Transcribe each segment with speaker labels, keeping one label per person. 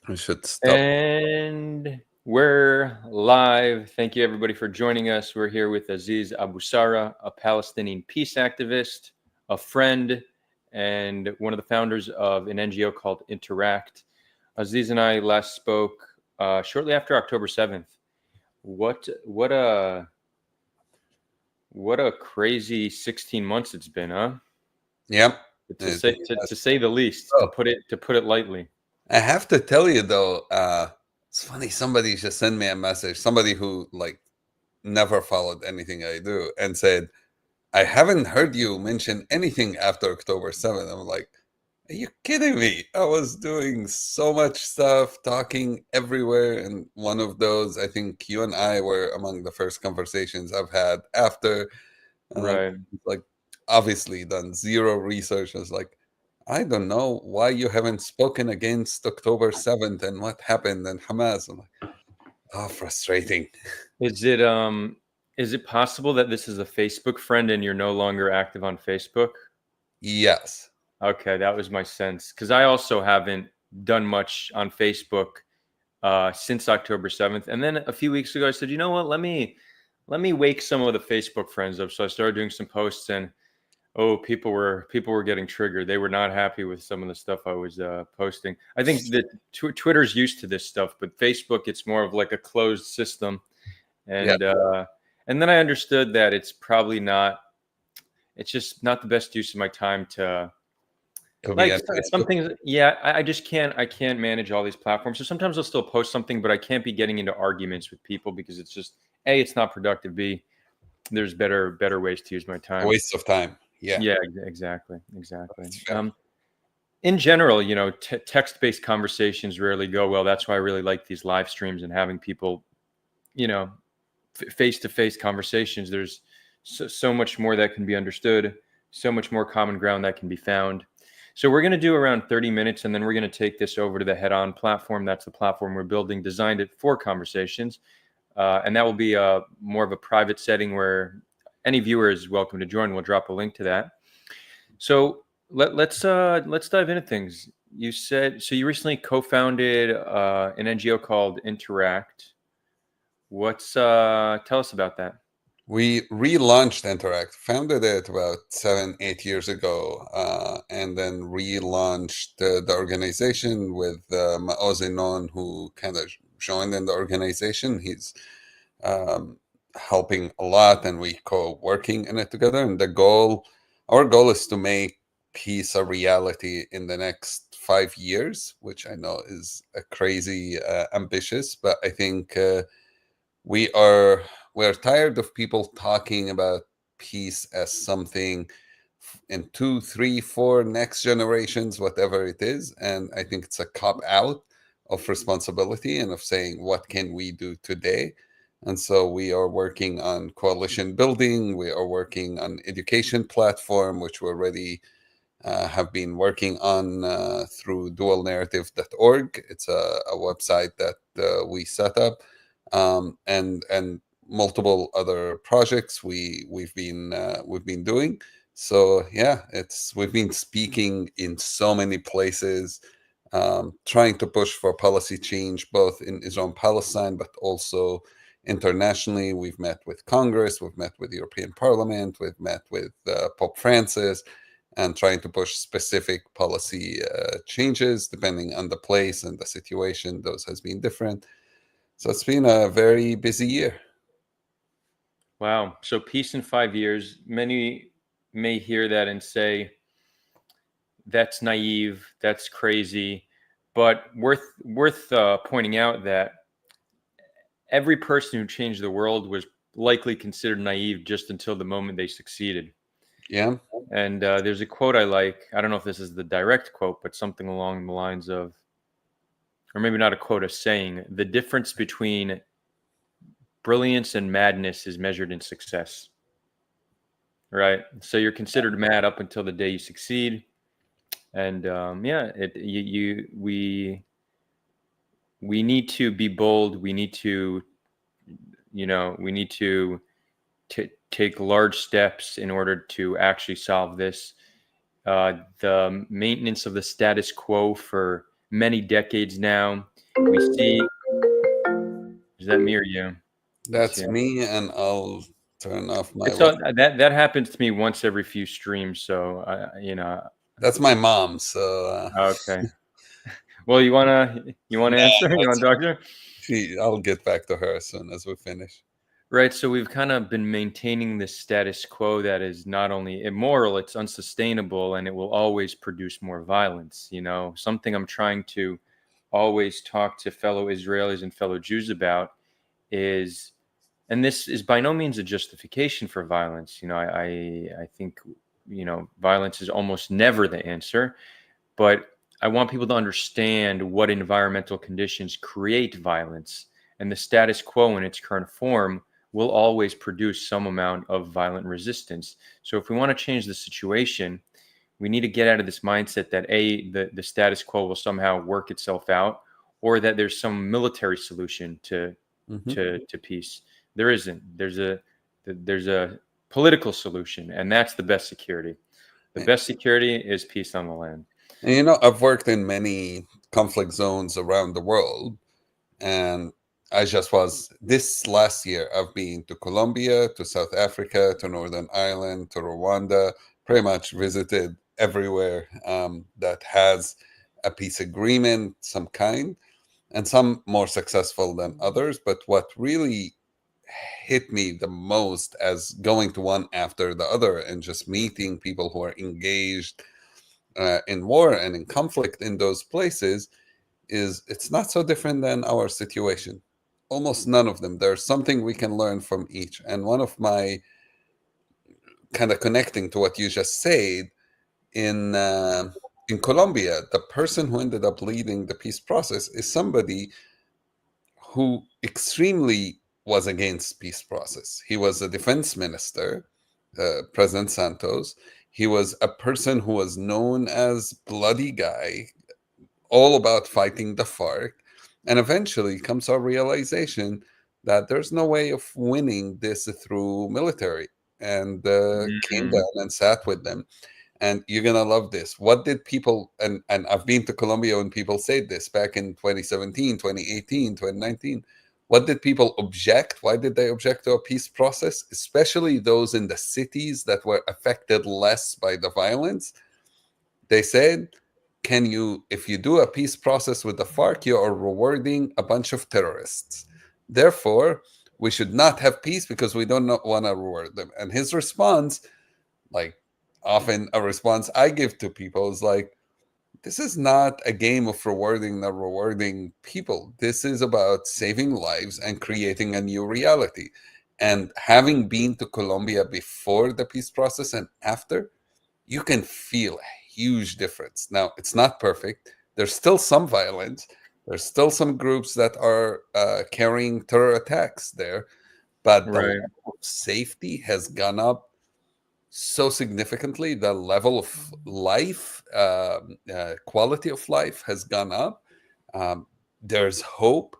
Speaker 1: I should stop.
Speaker 2: And we're live. Thank you, everybody, for joining us. We're here with Aziz Abu Sarah, a Palestinian peace activist, a friend, and one of the founders of an NGO called Interact. Aziz and I last spoke shortly after October 7th. What a crazy 16 months it's been, huh?
Speaker 1: Yep.
Speaker 2: To say the least,
Speaker 1: Oh,
Speaker 2: to put it lightly.
Speaker 1: I have to tell you though, it's funny. Somebody just sent me a message. Somebody who never followed anything I do and said, "I haven't heard you mention anything after October 7th." I'm like, "Are you kidding me? I was doing so much stuff, talking everywhere." And one of those, I think you and I were among the first conversations I've had after. And I'm
Speaker 2: Right.
Speaker 1: like, obviously done zero research. I was like, I don't know why you haven't spoken against October 7th and what happened and Hamas. I'm like, oh, frustrating.
Speaker 2: Is it possible that this is a Facebook friend and you're no longer active on Facebook?
Speaker 1: Yes.
Speaker 2: Okay, that was my sense because I also haven't done much on Facebook since October 7th. And then a few weeks ago, I said, you know what? Let me wake some of the Facebook friends up. So I started doing some posts, and people were getting triggered. They were not happy with some of the stuff I was posting. I think that Twitter's used to this stuff, but Facebook, it's more of like a closed system.
Speaker 1: Yeah.
Speaker 2: And then I understood that it's probably not. It's just not the best use of my time to
Speaker 1: To be
Speaker 2: like
Speaker 1: on
Speaker 2: some
Speaker 1: Facebook.
Speaker 2: things. Yeah, I just can't. I can't manage all these platforms. So sometimes I'll still post something, but I can't be getting into arguments with people because it's just A, it's not productive. B, there's better ways to use my
Speaker 1: A
Speaker 2: time.
Speaker 1: waste of time. Yeah.
Speaker 2: Yeah, exactly.
Speaker 1: That's fair.
Speaker 2: In general, text-based conversations rarely go well. That's why I really like these live streams and having people, you know, face-to-face conversations. There's so much more that can be understood, so much more common ground that can be found. So we're going to do around 30 minutes, and then we're going to take this over to the Head-On platform. That's the platform we're building, designed it for conversations. And that will be more of a private setting where any viewer is welcome to join. We'll drop a link to that. So let's dive into things. You said so. You recently co-founded an NGO called Interact. Tell us about that?
Speaker 1: We relaunched Interact, founded it about 7, 8 years ago, and then relaunched the organization with Maoz Non, who kind of joined in the organization. He's um, helping a lot, and we co-working in it together. And our goal is to make peace a reality in the next 5 years, which I know is a crazy ambitious, but I think we're tired of people talking about peace as something in 2, 3, 4 next generations, whatever it is. And I think it's a cop out of responsibility and of saying, what can we do today? And so we are working on coalition building. We are working on education platform, which we already have been working on through dualnarrative.org. It's a website that we set up, and multiple other projects we've been doing. So yeah, we've been speaking in so many places, trying to push for policy change both in Israel and Palestine, but also internationally. We've met with Congress, we've met with the European Parliament, we've met with Pope Francis, and trying to push specific policy changes depending on the place and the situation. Those has been different. So it's been a very busy year.
Speaker 2: Wow. So peace in 5 years. Many may hear that and say, that's naive, that's crazy. But worth pointing out that every person who changed the world was likely considered naive just until the moment they succeeded.
Speaker 1: Yeah.
Speaker 2: And there's a quote I like. I don't know if this is the direct quote, but something along the lines of, or maybe not a quote, a saying, the difference between brilliance and madness is measured in success. Right. So you're considered mad up until the day you succeed. And we need to be bold. We need to, take large steps in order to actually solve this. The maintenance of the status quo for many decades now We see, is that me or you? Let's see.
Speaker 1: That's me, and I'll turn off my.
Speaker 2: It's all, that happens to me once every few streams. So
Speaker 1: That's my mom. So
Speaker 2: okay. Well, you wanna answer? You want to talk to her?
Speaker 1: I'll get back to her as soon as we finish.
Speaker 2: Right. So we've kind of been maintaining this status quo that is not only immoral, it's unsustainable, and it will always produce more violence. Something I'm trying to always talk to fellow Israelis and fellow Jews about is, and this is by no means a justification for violence. I think, violence is almost never the answer, but I want people to understand what environmental conditions create violence, and the status quo in its current form will always produce some amount of violent resistance. So if we want to change the situation, we need to get out of this mindset that the status quo will somehow work itself out, or that there's some military solution to peace. There isn't. There's a political solution, and that's the best security. The best security is peace on the land.
Speaker 1: And I've worked in many conflict zones around the world, and I just was this last year. I've been to Colombia, to South Africa, to Northern Ireland, to Rwanda. Pretty much visited everywhere that has a peace agreement, some kind, and some more successful than others. But what really hit me the most, as going to one after the other and just meeting people who are engaged in war and in conflict in those places, is it's not so different than our situation. Almost none of them. There's something we can learn from each. And one of my, kind of connecting to what you just said, in Colombia, the person who ended up leading the peace process is somebody who extremely was against peace process. He was a defense minister, President Santos. He was a person who was known as bloody guy, all about fighting the FARC. And eventually comes our realization that there's no way of winning this through military, and came down and sat with them. And you're going to love this. What did people, and I've been to Colombia when people said this back in 2017, 2018, 2019. What did people object? Why did they object to a peace process? Especially those in the cities that were affected less by the violence. They said, if you do a peace process with the FARC, you are rewarding a bunch of terrorists. Therefore, we should not have peace because we don't want to reward them. And his response, like often a response I give to people, is like, this is not a game of rewarding or rewarding people. This is about saving lives and creating a new reality. And having been to Colombia before the peace process and after, you can feel a huge difference. Now, it's not perfect. There's still some violence. There's still some groups that are carrying terror attacks there. But the level of safety has gone up so significantly. The level of life, quality of life has gone up. There's hope.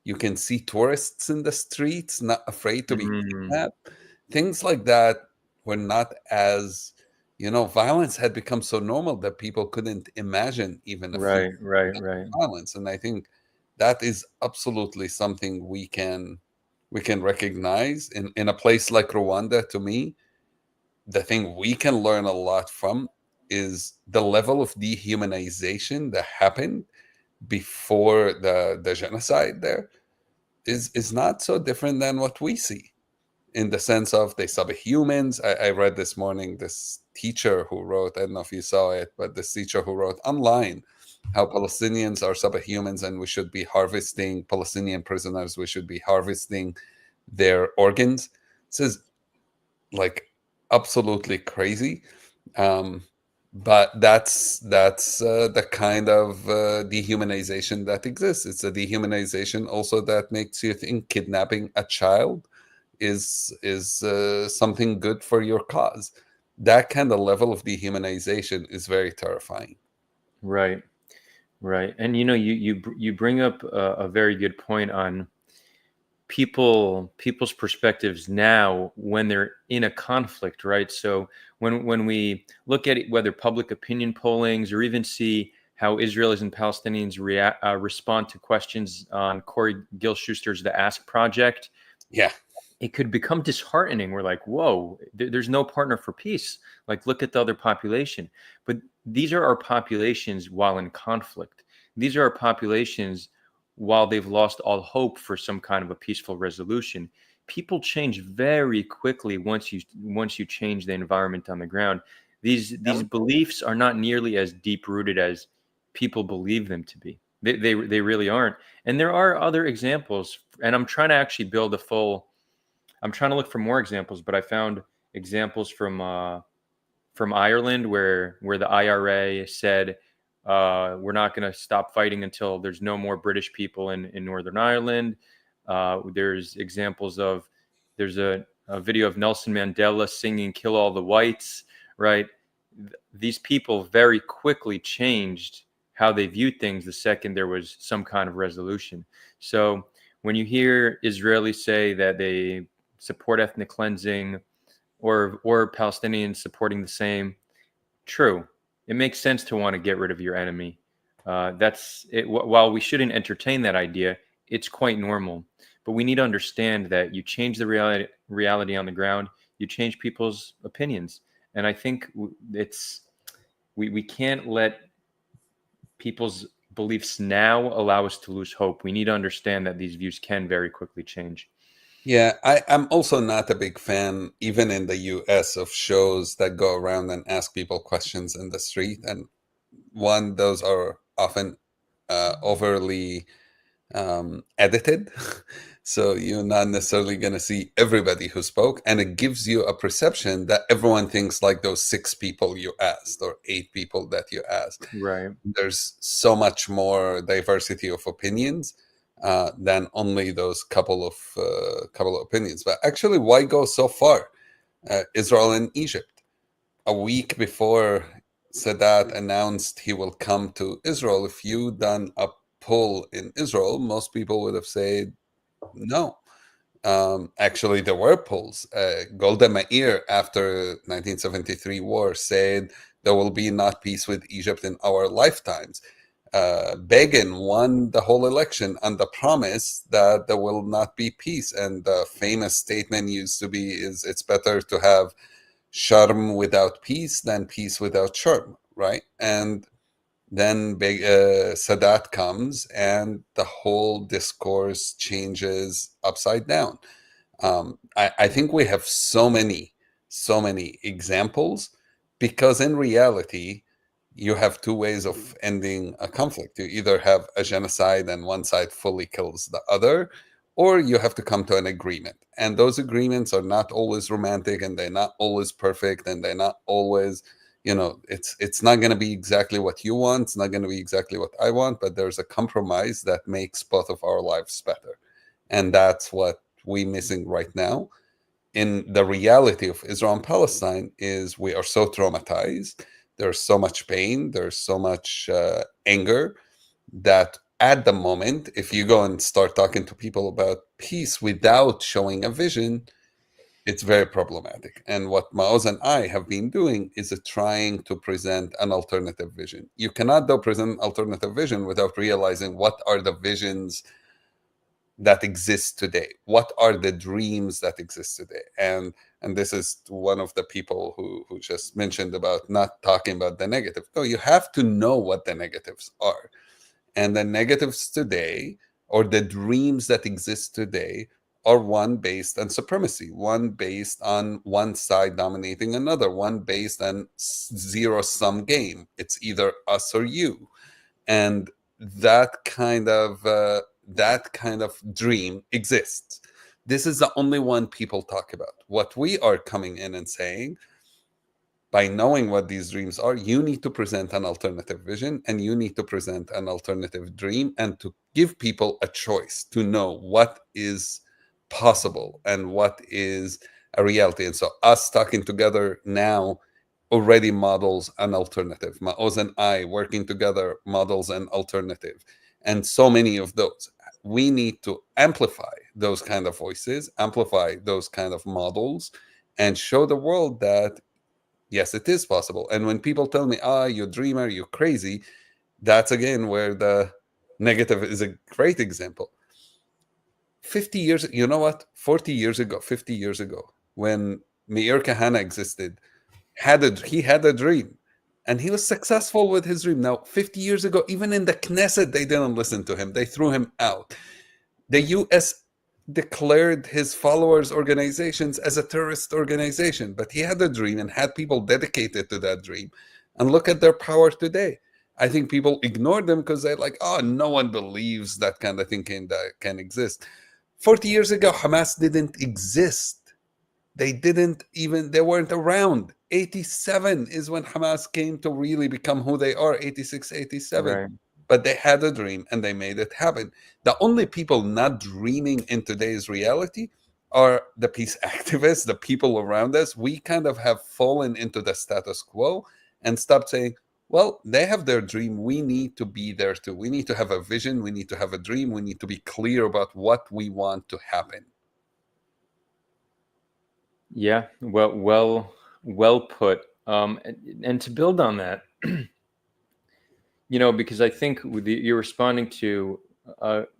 Speaker 1: You can see tourists in the streets, not afraid to be kidnapped. Things like that were not as, violence had become so normal that people couldn't imagine even a few violence. And I think that is absolutely something we can recognize in a place like Rwanda. To me, the thing we can learn a lot from is the level of dehumanization that happened before the genocide there is not so different than what we see, in the sense of they subhumans. I read this morning this teacher who wrote, I don't know if you saw it, but this teacher who wrote online how Palestinians are subhumans and we should be harvesting Palestinian prisoners, we should be harvesting their organs. It says, like, absolutely crazy. But that's the kind of dehumanization that exists. It's a dehumanization also that makes you think kidnapping a child is something good for your cause. That kind of level of dehumanization is very terrifying.
Speaker 2: Right. And you bring up a very good point on people's perspectives now when they're in a conflict, right? So when we look at it, whether public opinion pollings or even see how Israelis and Palestinians respond to questions on Corey Gil-Schuster's The Ask Project,
Speaker 1: Yeah.
Speaker 2: it could become disheartening. We're like, whoa, there's no partner for peace. Like, look at the other population. But these are our populations while in conflict. These are our populations while they've lost all hope for some kind of a peaceful resolution. People change very quickly once you change the environment on the ground. These beliefs are not nearly as deep rooted as people believe them to be. They really aren't. And there are other examples, and I'm trying to actually build a full. I'm trying to look for more examples, but I found examples from Ireland where the IRA said we're not going to stop fighting until there's no more British people in Northern Ireland. There's examples of there's a video of Nelson Mandela singing "Kill All the Whites," right? These people very quickly changed how they viewed things the second there was some kind of resolution. So when you hear Israelis say that they support ethnic cleansing, or Palestinians supporting the same, true. It makes sense to want to get rid of your enemy. That's it. While we shouldn't entertain that idea, it's quite normal. But we need to understand that you change the reality on the ground, you change people's opinions, and I think we can't let people's beliefs now allow us to lose hope. We need to understand that these views can very quickly change.
Speaker 1: Yeah, I'm also not a big fan, even in the US, of shows that go around and ask people questions in the street. And one, those are often overly edited. So you're not necessarily going to see everybody who spoke. And it gives you a perception that everyone thinks like those 6 people you asked or 8 people that you asked.
Speaker 2: Right.
Speaker 1: There's so much more diversity of opinions than only those couple of opinions. But actually, why go so far? Israel and Egypt. A week before Sadat announced he will come to Israel, if you done a poll in Israel, most people would have said no. Actually, there were polls. Golda Meir, after 1973 war, said there will be not peace with Egypt in our lifetimes. Begin won the whole election on the promise that there will not be peace. And the famous statement used to be, is it's better to have sharm without peace than peace without sharm, right? And then Sadat comes and the whole discourse changes upside down. I think we have so many examples, because in reality, you have 2 ways of ending a conflict. You either have a genocide and one side fully kills the other, or you have to come to an agreement. And those agreements are not always romantic, and they're not always perfect, and they're not always, it's not going to be exactly what you want. It's not going to be exactly what I want, but there's a compromise that makes both of our lives better. And that's what we're missing right now. In the reality of Israel and Palestine is we are so traumatized. There's so much pain. There's so much anger that at the moment, if you go and start talking to people about peace without showing a vision, it's very problematic. And what Maoz and I have been doing is trying to present an alternative vision. You cannot, though, present an alternative vision without realizing what are the visions that exist today. What are the dreams that exist today? And this is one of the people who just mentioned about not talking about the negative. No, you have to know what the negatives are. And the negatives today, or the dreams that exist today, are one based on supremacy, one based on one side dominating another, one based on zero-sum game. It's either us or you. And that kind of dream exists. This is the only one people talk about. What we are coming in and saying, by knowing what these dreams are, you need to present an alternative vision, and you need to present an alternative dream, and to give people a choice to know what is possible and what is a reality. And so us talking together now already models an alternative. Maoz and I working together models an alternative. And so many of those. We need to amplify those kind of voices, amplify those kind of models, and show the world that yes, it is possible. And when people tell me, you're a dreamer, you're crazy, That's again where the negative is a great example. 50 years, you know what? 40 years ago, 50 years ago, when Meir Kahane existed, he had a dream and he was successful with his dream. Now, 50 years ago, even in the Knesset, they didn't listen to him. They threw him out. The US declared his followers' organizations as a terrorist organization, but he had a dream and had people dedicated to that dream. And look at their power today. I think people ignore them because they're like, oh, no one believes that kind of thing can exist. 40 years ago, Hamas didn't exist. They weren't around. 87 is when Hamas came to really become who they are, 86, 87.
Speaker 2: Right.
Speaker 1: But they had a dream and they made it happen. The only people not dreaming in today's reality are the peace activists, the people around us. We kind of have fallen into the status quo and stopped saying, well, they have their dream. We need to be there too. We need to have a vision. We need to have a dream. We need to be clear about what we want to happen.
Speaker 2: Yeah. Well put. And to build on that, because I think you're responding to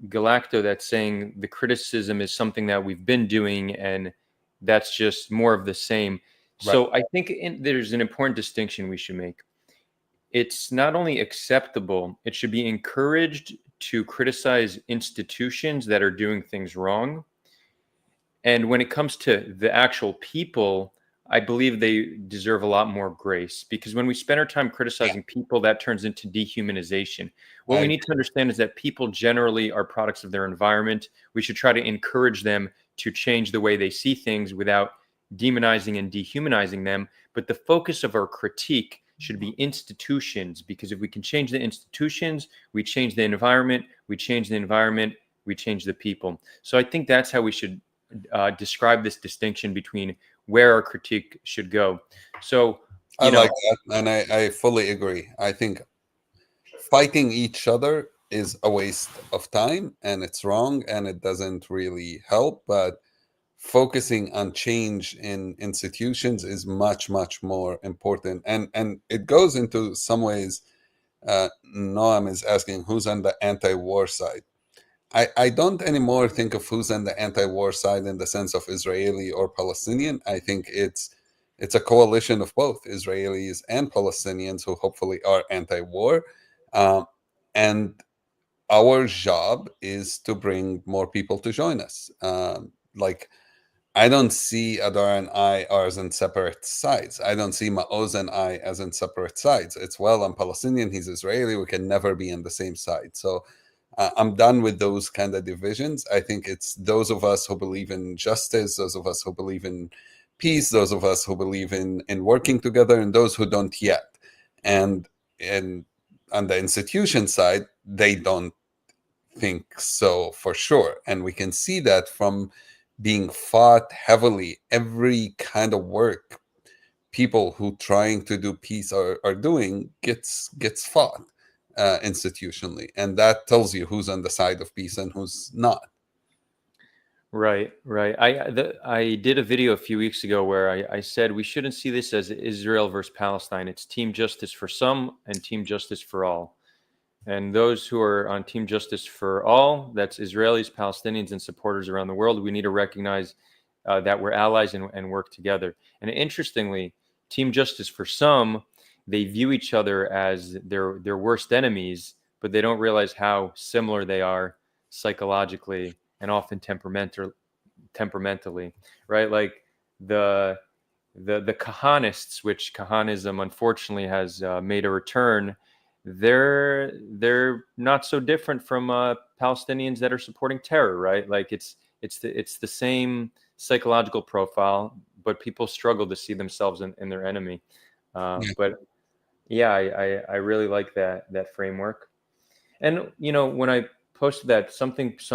Speaker 2: Galacto that's saying the criticism is something that we've been doing, and that's just more of the same.
Speaker 1: Right.
Speaker 2: So I think there's an important distinction we should make. It's not only acceptable, it should be encouraged to criticize institutions that are doing things wrong. And when it comes to the actual people, I believe they deserve a lot more grace, because when we spend our time criticizing people, that turns into dehumanization. What we need to understand is that people generally are products of their environment. We should try to encourage them to change the way they see things without demonizing and dehumanizing them. But the focus of our critique should be institutions, because if we can change the institutions, we change the environment, we change the environment, we change the people. So I think that's how we should describe this distinction between where our critique should go. So
Speaker 1: I like that, and I fully agree. I think fighting each other is a waste of time, and it's wrong, and it doesn't really help. But focusing on change in institutions is much, much more important. And it goes into some ways. Noam is asking who's on the anti-war side. I don't anymore think of who's on the anti-war side in the sense of Israeli or Palestinian. I think it's a coalition of both Israelis and Palestinians who hopefully are anti-war. And our job is to bring more people to join us. Like, I don't see Adar and I as in separate sides. I don't see Maoz and I as in separate sides. It's, well, I'm Palestinian, he's Israeli, we can never be on the same side. So I'm done with those kind of divisions. I think it's those of us who believe in justice, those of us who believe in peace, those of us who believe in working together, and those who don't yet. And on the institution side, they don't think so for sure. And we can see that from being fought heavily. Every kind of work people who trying to do peace are doing gets fought institutionally, and that tells you who's on the side of peace and who's not.
Speaker 2: Right. I did a video a few weeks ago where I said we shouldn't see this as Israel versus Palestine. It's team justice for some and team justice for all. And those who are on team justice for all, that's Israelis, Palestinians, and supporters around the world, we need to recognize that we're allies and work together. And interestingly, team justice for some, they view each other as their worst enemies, but they don't realize how similar they are psychologically and often temperamentally, right? Like the Kahanists, which Kahanism unfortunately has made a return. They're not so different from Palestinians that are supporting terror, right? Like it's the same psychological profile, but people struggle to see themselves in their enemy. But yeah, I really like that framework. And when I posted that, some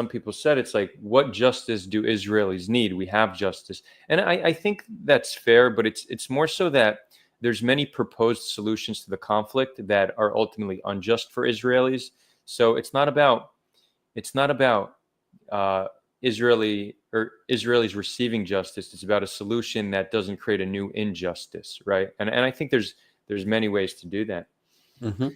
Speaker 2: people said, it's like, what justice do Israelis need? We have justice, and I think that's fair, but it's more so that there's many proposed solutions to the conflict that are ultimately unjust for Israelis. So it's not about Israelis receiving justice. It's about a solution that doesn't create a new injustice, right? And I think there's many ways to do that.
Speaker 1: Mm-hmm.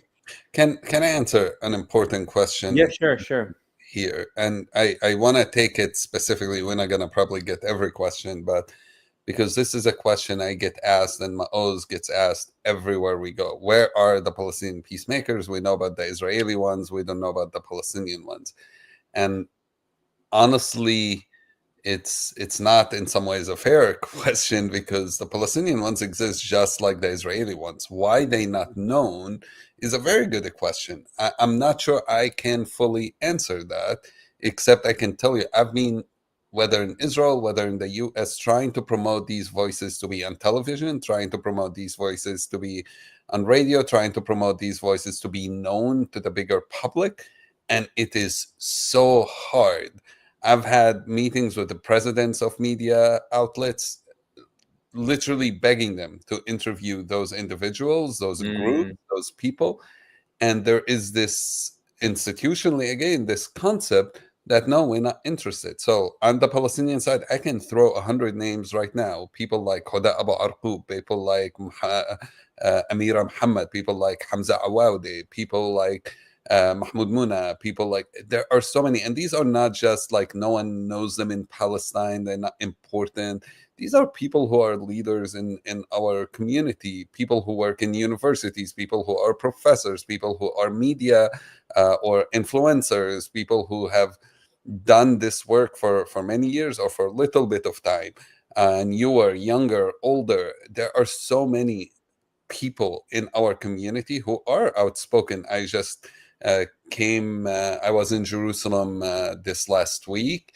Speaker 1: Can I answer an important
Speaker 2: Yeah,
Speaker 1: question
Speaker 2: sure.
Speaker 1: here? And I want to take it specifically. We're not going to probably get every question, but because this is a question I get asked and Ma'oz gets asked everywhere we go. Where are the Palestinian peacemakers? We know about the Israeli ones. We don't know about the Palestinian ones. And honestly, it's not in some ways a fair question because the Palestinian ones exist just like the Israeli ones. Why they not known is a very good question. I'm not sure I can fully answer that, except I can tell you I've been, whether in Israel, whether in the US, trying to promote these voices to be on television, trying to promote these voices to be on radio, trying to promote these voices to be known to the bigger public. And it is so hard. I've had meetings with the presidents of media outlets, literally begging them to interview those individuals, those groups,
Speaker 2: Mm,
Speaker 1: those people. And there is this institutionally, again, this concept that no, we're not interested. So on the Palestinian side, I can throw 100 names right now. People like Hoda Abu Arqub, people like Amira Muhammad, people like Hamza Awaude, people like Mahmoud Muna, people like, there are so many. And these are not just like no one knows them in Palestine, they're not important. These are people who are leaders in our community, people who work in universities, people who are professors, people who are media or influencers, people who have done this work for many years or for a little bit of time. Newer, younger, older. There are so many people in our community who are outspoken. I just I was in Jerusalem this last week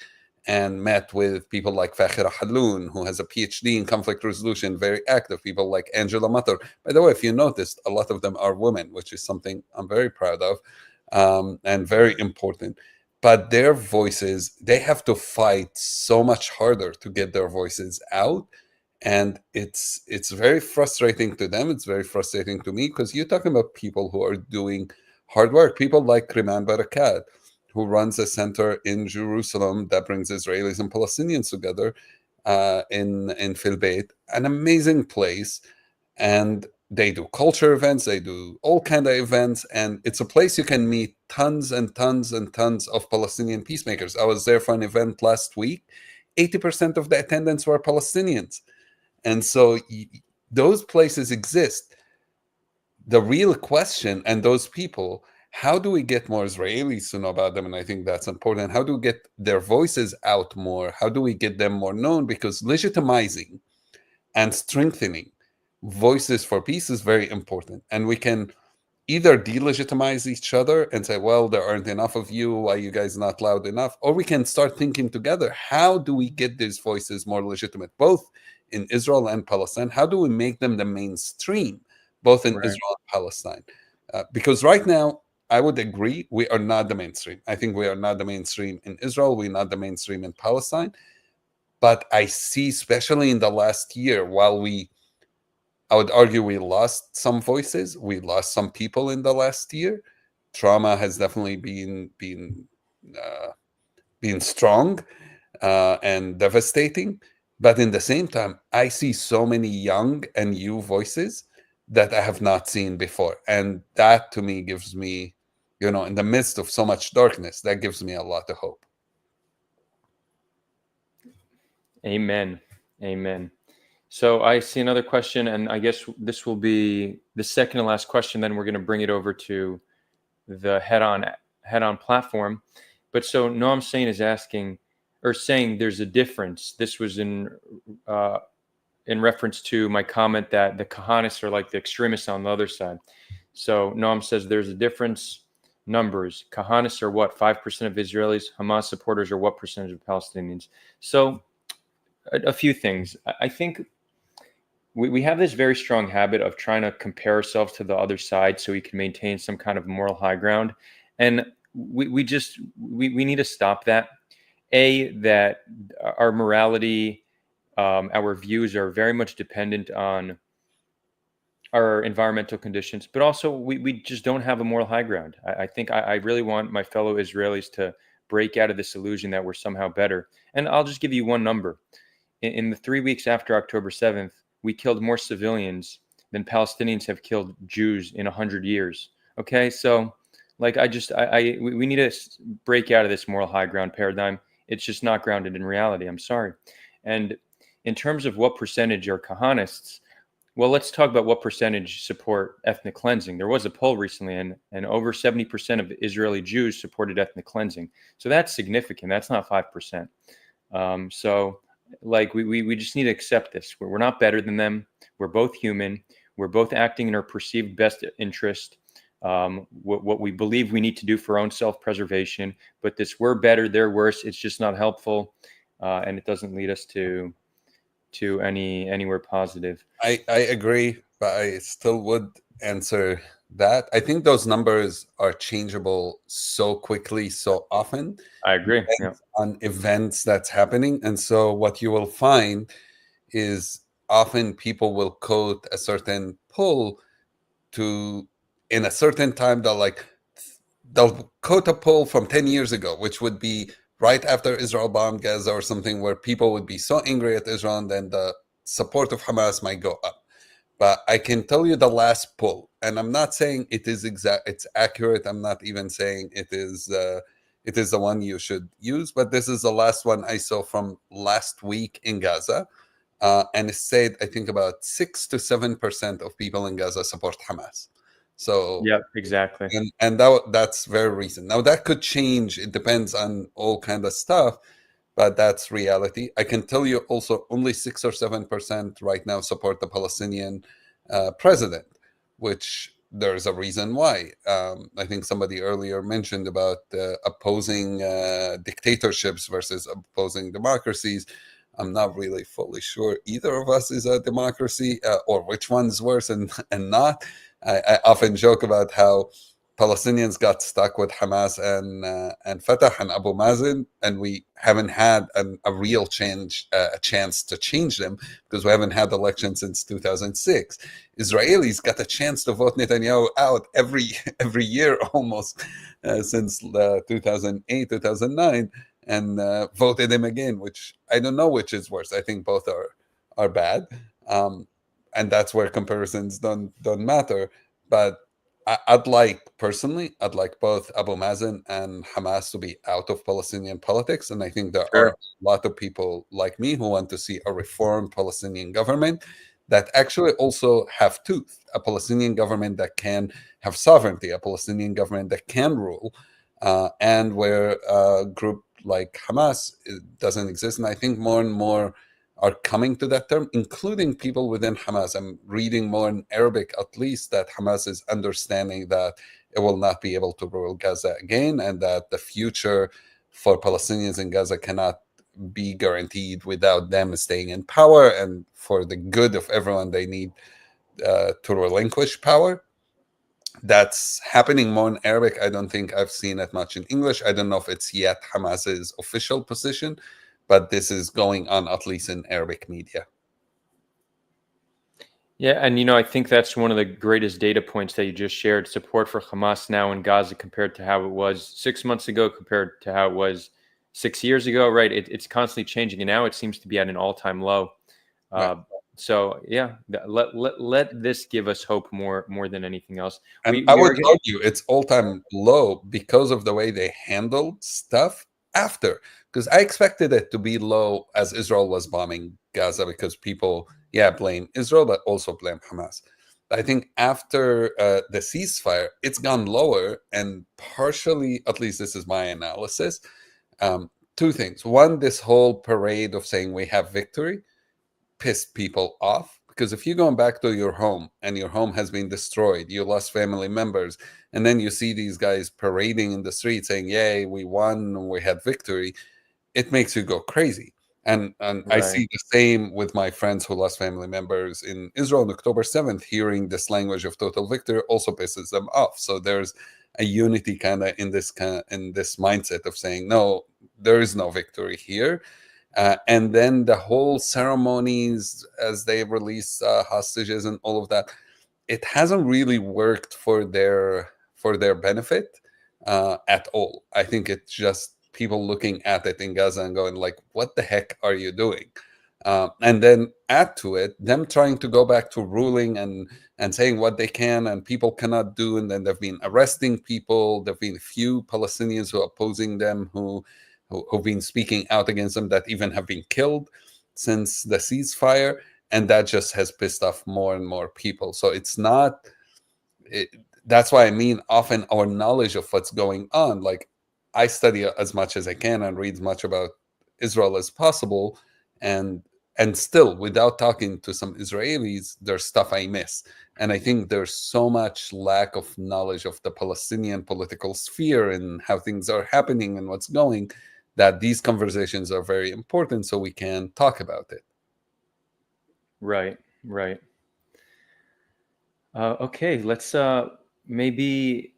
Speaker 1: and met with people like Fakhira Haloun, who has a PhD in conflict resolution, very active. People like Angela Matter. By the way, if you noticed, a lot of them are women, which is something I'm very proud of and very important. But their voices, they have to fight so much harder to get their voices out, and it's very frustrating to them. It's very frustrating to me because you're talking about people who are doing hard work, people like Kriman Barakat, who runs a center in Jerusalem that brings Israelis and Palestinians together in Fil Beit, an amazing place. And they do culture events, they do all kind of events, and it's a place you can meet tons and tons and tons of Palestinian peacemakers. I was there for an event last week. 80% of the attendants were Palestinians. And so those places exist. The real question, and those people, how do we get more Israelis to know about them? And I think that's important. How do we get their voices out more? How do we get them more known? Because legitimizing and strengthening voices for peace is very important. And we can either delegitimize each other and say, well, there aren't enough of you, why you guys not loud enough? Or we can start thinking together, how do we get these voices more legitimate, both in Israel and Palestine? How do we make them the mainstream, both in
Speaker 2: right.
Speaker 1: Israel and Palestine? Because right now, I would agree, we are not the mainstream. I think we are not the mainstream in Israel, we're not the mainstream in Palestine. But I see, especially in the last year, I would argue we lost some voices. We lost some people in the last year. Trauma has definitely uh, been strong and devastating. But in the same time, I see so many young and new voices that I have not seen before, and that to me gives me, in the midst of so much darkness, that gives me a lot of hope.
Speaker 2: Amen. Amen. So I see another question, and I guess this will be the second and last question. Then we're going to bring it over to the head on platform. But so Noam Sain is asking or saying there's a difference. This was in reference to my comment that the Kahanists are like the extremists on the other side. So Noam says there's a difference. Numbers. Kahanists are what, 5% of Israelis? Hamas supporters are what percentage of Palestinians? So a few things. I think we have this very strong habit of trying to compare ourselves to the other side so we can maintain some kind of moral high ground. And we need to stop that. That our morality, our views are very much dependent on our environmental conditions, but also we just don't have a moral high ground. I think I really want my fellow Israelis to break out of this illusion that we're somehow better. And I'll just give you one number. In the 3 weeks after October 7th, we killed more civilians than Palestinians have killed Jews in 100 years. Okay, so like we need to break out of this moral high ground paradigm. It's just not grounded in reality. I'm sorry. And in terms of what percentage are Kahanists, well, let's talk about what percentage support ethnic cleansing. There was a poll recently, and over 70% of Israeli Jews supported ethnic cleansing. So that's significant. That's not 5%. So, like, we just need to accept this. We're not better than them. We're both human. We're both acting in our perceived best interest. What we believe we need to do for our own self-preservation. But this we're better, they're worse. It's just not helpful, and it doesn't lead us to anywhere positive.
Speaker 1: I agree, but I still would answer that. I think those numbers are changeable so quickly, so often,
Speaker 2: I agree. Yeah.
Speaker 1: depends on events that's happening. And so what you will find is often people will quote a certain poll to in a certain time. They'll quote a poll from 10 years ago, which would be right after Israel bombed Gaza or something, where people would be so angry at Israel, and then the support of Hamas might go up. But I can tell you the last poll, and I'm not saying it is exact, it's accurate. I'm not even saying it is the one you should use, but this is the last one I saw from last week in Gaza, and it said I think about 6 to 7% of people in Gaza support Hamas. So
Speaker 2: Yeah, exactly.
Speaker 1: and that's very recent. Now that could change. It depends on all kind of stuff, but that's reality. I can tell you also only 6 or 7% right now support the Palestinian president, which there's a reason why. I think somebody earlier mentioned about opposing dictatorships versus opposing democracies. I'm not really fully sure either of us is a democracy, or which one's worse and not. I often joke about how Palestinians got stuck with Hamas and Fatah and Abu Mazen, and we haven't had a real a chance to change them because we haven't had elections since 2006. Israelis got a chance to vote Netanyahu out every year almost since 2008, 2009, and voted him again, which I don't know which is worse. I think both are bad, and that's where comparisons don't matter. But I'd like personally, I'd like both Abu Mazen and Hamas to be out of Palestinian politics, and I think there are
Speaker 2: Sure.
Speaker 1: a lot of people like me who want to see a reformed Palestinian government that actually also have tooth, a Palestinian government that can have sovereignty, a Palestinian government that can rule, and where a group like Hamas doesn't exist. And I think more and more are coming to that term, including people within Hamas. I'm reading more in Arabic, at least, that Hamas is understanding that it will not be able to rule Gaza again, and that the future for Palestinians in Gaza cannot be guaranteed without them staying in power. And for the good of everyone, they need to relinquish power. That's happening more in Arabic. I don't think I've seen it much in English. I don't know if it's yet Hamas's official position, but this is going on at least in Arabic media.
Speaker 2: Yeah, and I think that's one of the greatest data points that you just shared. Support for Hamas now in Gaza compared to how it was 6 months ago, compared to how it was 6 years ago. Right, it's constantly changing, and now it seems to be at an all-time low.
Speaker 1: Right.
Speaker 2: So yeah, let this give us hope more than anything else.
Speaker 1: And I
Speaker 2: We
Speaker 1: would
Speaker 2: are
Speaker 1: argue it's all-time low because of the way they handled stuff after. Because I expected it to be low as Israel was bombing Gaza, because people, blame Israel, but also blame Hamas. I think after the ceasefire, it's gone lower, and partially, at least this is my analysis, two things. One, this whole parade of saying we have victory pissed people off, because if you're going back to your home and your home has been destroyed, you lost family members, and then you see these guys parading in the street saying, yay, we won, we had victory, it makes you go crazy. And I
Speaker 2: right.
Speaker 1: see the same with my friends who lost family members in Israel on October 7th. Hearing this language of total victory also pisses them off. So there's a unity kind of in this mindset of saying, no, there is no victory here. And then the whole ceremonies as they release hostages and all of that, it hasn't really worked for their benefit at all. I think it's just people looking at it in Gaza and going like, "What the heck are you doing?" And then add to it them trying to go back to ruling and saying what they can and people cannot do, and then they've been arresting people. There've been few Palestinians who are opposing them who've been speaking out against them that even have been killed since the ceasefire, and that just has pissed off more and more people. So it's not it, that's why I mean, often our knowledge of what's going on, like I study as much as I can and read as much about Israel as possible, and still without talking to some Israelis, there's stuff I miss. And I think there's so much lack of knowledge of the Palestinian political sphere and how things are happening and what's going, that these conversations are very important so we can talk about it.
Speaker 2: Right, right. Okay, let's maybe.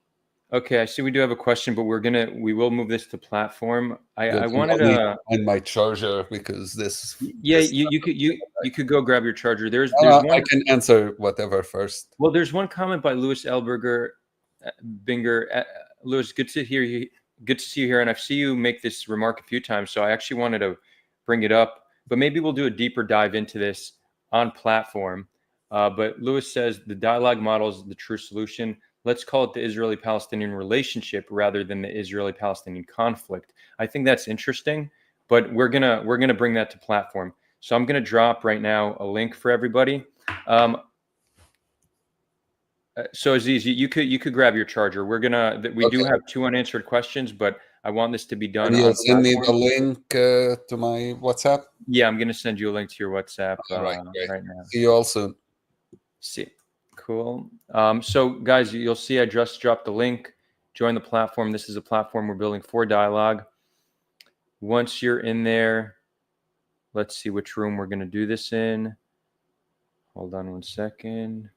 Speaker 2: Okay, I see we do have a question, but we will move this to platform. I wanted to
Speaker 1: find my charger because
Speaker 2: Yeah, you could go grab your charger. There's
Speaker 1: I
Speaker 2: one.
Speaker 1: can answer whatever first.
Speaker 2: Well, there's one comment by Louis Elberger, Binger. Louis, good to hear you. Good to see you here, and I've seen you make this remark a few times. So I actually wanted to bring it up, but maybe we'll do a deeper dive into this on platform. But Louis says the dialogue model is the true solution. Let's call it the Israeli-Palestinian relationship rather than the Israeli-Palestinian conflict. I think that's interesting, but we're gonna bring that to platform. So I'm gonna drop right now a link for everybody. So Aziz, you could grab your charger. We do have 2 unanswered questions, but I want this to be done.
Speaker 1: And you'll send me the link to my WhatsApp.
Speaker 2: Yeah, I'm gonna send you a link to your WhatsApp
Speaker 1: right
Speaker 2: now.
Speaker 1: See you all soon.
Speaker 2: See, cool. So guys, you'll see I just dropped the link. Join the platform. This is a platform we're building for dialogue. Once you're in there, let's see which room we're gonna do this in. Hold on one second.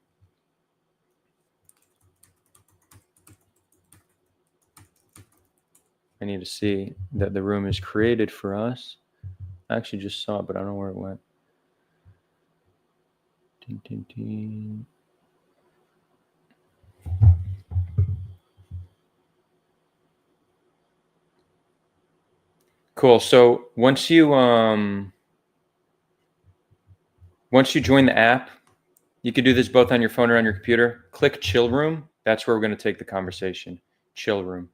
Speaker 2: I need to see that the room is created for us. I actually just saw it, but I don't know where it went. Ding, ding, ding. Cool. So once you join the app, you could do this both on your phone or on your computer. Click Chill Room. That's where we're going to take the conversation. Chill Room.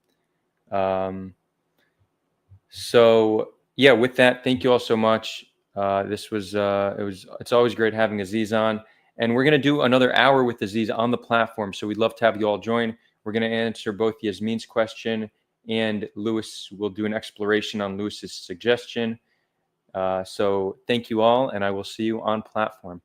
Speaker 2: So yeah, with that, thank you all so much. It's always great having Aziz on, and we're going to do another hour with Aziz on the platform. So we'd love to have you all join. We're going to answer both Yasmin's question, and Louis will do an exploration on Louis's suggestion. So thank you all, and I will see you on platform.